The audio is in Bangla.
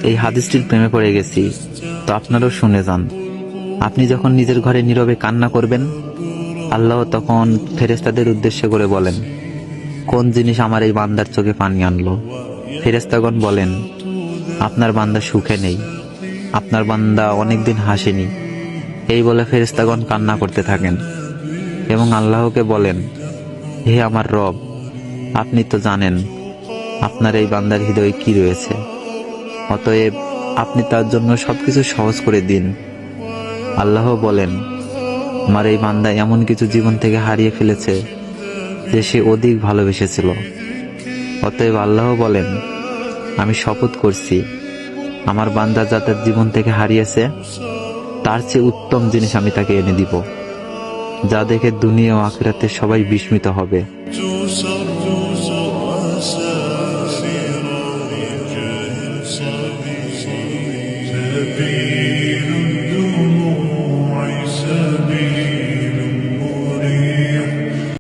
এই হাদিসটির প্রেমে পড়ে গেছি, তো আপনারাও শুনে যান। আপনি যখন নিজের ঘরে নীরবে কান্না করবেন, আল্লাহ তখন ফেরেশতাদের উদ্দেশ্য করে বলেন, কোন জিনিস আমার এই বান্দার চোখে পানি আনলো? ফেরেশতাগণ বলেন, আপনার বান্দা সুখে নেই, আপনার বান্দা অনেকদিন হাসেনি। এই বলে ফেরেশতাগণ কান্না করতে থাকেন এবং আল্লাহকে বলেন, হে আমার রব, আপনি তো জানেন আপনার এই বান্দার হৃদয়ে কি রয়েছে, অতএব আপনি তার জন্য সবকিছু সহজ করে দিন। আল্লাহ বলেন, আমার এই বান্দা এমন কিছু জীবন থেকে হারিয়ে ফেলেছে যে সে অধিক ভালোবেসেছিল। অতএব আল্লাহ বলেন, আমি শপথ করছি, আমার বান্দা যা তার জীবন থেকে হারিয়েছে তার চেয়ে উত্তম জিনিস আমি তাকে এনে দিব, যা দেখে দুনিয়া ও আখিরাতে সবাই বিস্মিত হবে।